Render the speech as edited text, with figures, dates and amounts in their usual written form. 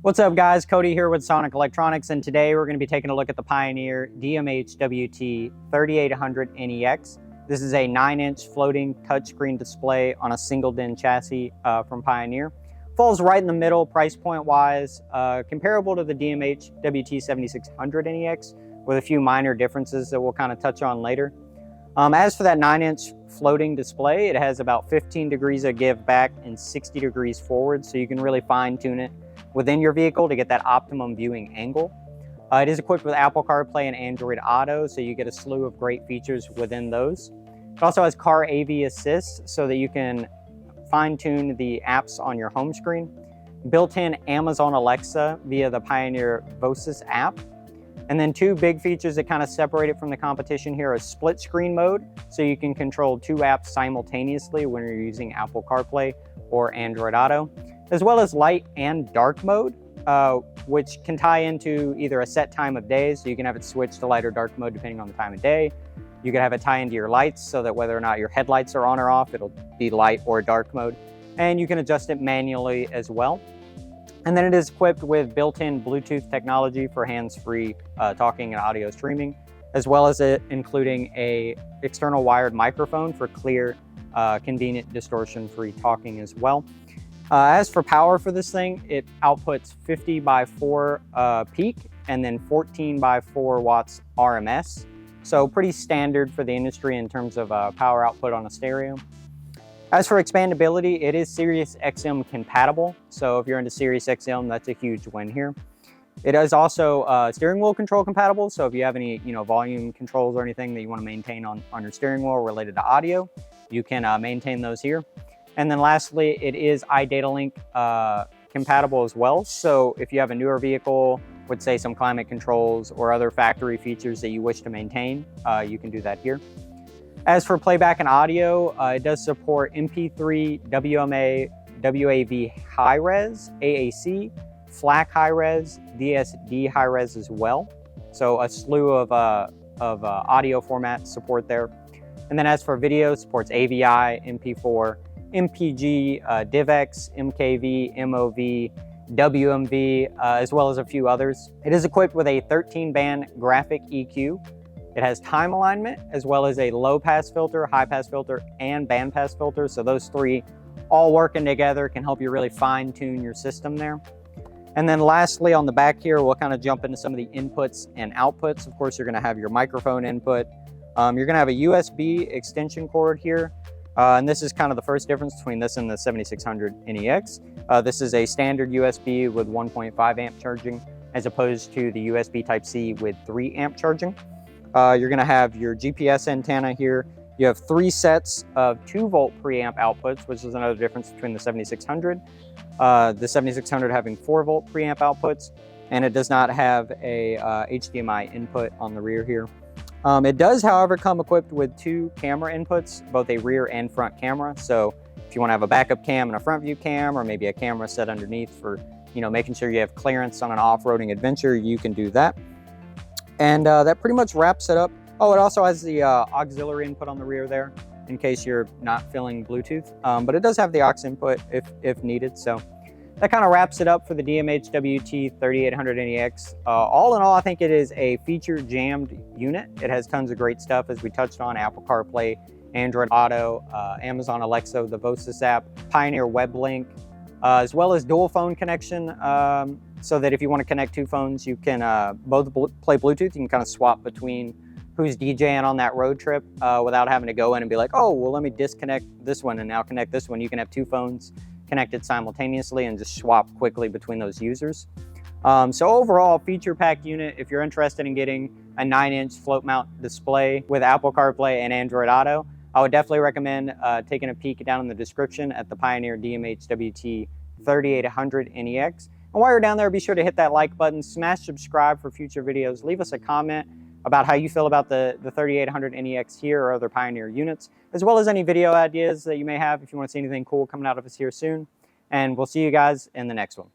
What's up guys, Cody here with Sonic Electronics, and today we're going to be taking a look at the Pioneer DMH-WT3800NEX. This is a 9-inch floating touchscreen display on a single DIN chassis from Pioneer. Falls right in the middle price point wise, comparable to the DMH-WT7600NEX with a few minor differences that we'll kind of touch on later. As for that 9-inch floating display, it has about 15 degrees of give back and 60 degrees forward, so you can really fine tune it within your vehicle to get that optimum viewing angle. It is equipped with Apple CarPlay and Android Auto, so you get a slew of great features within those. It also has CarAVassist, so that you can fine-tune the apps on your home screen. Built-in Amazon Alexa via the Pioneer CarAVassist app. And then two big features that kind of separate it from the competition here are split screen mode, so you can control two apps simultaneously when you're using Apple CarPlay or Android Auto, as well as light and dark mode, which can tie into either a set time of day, so you can have it switch to light or dark mode depending on the time of day. You can have it tie into your lights so that whether or not your headlights are on or off, it'll be light or dark mode. And you can adjust it manually as well. And then it is equipped with built-in Bluetooth technology for hands-free talking and audio streaming, as well as including a external wired microphone for clear, convenient, distortion-free talking as well. As for power for this thing, it outputs 50 by 4 peak and then 14 by 4 watts RMS. So pretty standard for the industry in terms of power output on a stereo. As for expandability, it is Sirius XM compatible. So if you're into Sirius XM, that's a huge win here. It is also steering wheel control compatible. So if you have any volume controls or anything that you want to maintain on your steering wheel related to audio, you can maintain those here. And then lastly, it is iDataLink compatible as well. So if you have a newer vehicle with say some climate controls or other factory features that you wish to maintain, you can do that here. As for playback and audio, it does support MP3, WMA, WAV high-res, AAC, FLAC high-res, DSD high-res as well. So a slew of audio format support there. And then as for video, it supports AVI, MP4, MPG, DivX, MKV, MOV, WMV, as well as a few others. It is equipped with a 13-band graphic EQ. It has time alignment, as well as a low-pass filter, high-pass filter, and band-pass filter. So those three all working together can help you really fine-tune your system there. And then lastly, on the back here, we'll kind of jump into some of the inputs and outputs. Of course, you're going to have your microphone input. You're going to have a USB extension cord here. And this is kind of the first difference between this and the 7600NEX. This is a standard USB with 1.5 amp charging, as opposed to the USB Type-C with 3 amp charging. You're going to have your GPS antenna here. You have 3 sets of 2-volt preamp outputs, which is another difference between the 7600. The 7600 having 4-volt preamp outputs, and it does not have a HDMI input on the rear here. It does, however, come equipped with 2 camera inputs, both a rear and front camera. So if you want to have a backup cam and a front view cam, or maybe a camera set underneath for, making sure you have clearance on an off-roading adventure, you can do that. And that pretty much wraps it up. Oh, it also has the auxiliary input on the rear there, in case you're not feeling Bluetooth. But it does have the aux input if needed. So that kind of wraps it up for the DMH-WT3800NEX. All in all, I think it is a feature-jammed unit. It has tons of great stuff, as we touched on: Apple CarPlay, Android Auto, Amazon Alexa, the CarAVassist app, Pioneer WebLink, as well as dual phone connection, so that if you want to connect 2 phones, you can both play Bluetooth. You can kind of swap between who's DJing on that road trip without having to go in and be like, oh, well, let me disconnect this one and now connect this one. You can have 2 phones connected simultaneously and just swap quickly between those users. So overall, feature-packed unit. If you're interested in getting a 9-inch float mount display with Apple CarPlay and Android Auto, I would definitely recommend taking a peek down in the description at the Pioneer DMH-WT3800NEX. And while you're down there, be sure to hit that like button, smash subscribe for future videos, leave us a comment about how you feel about the 3800NEX here or other Pioneer units, as well as any video ideas that you may have if you want to see anything cool coming out of us here soon. And we'll see you guys in the next one.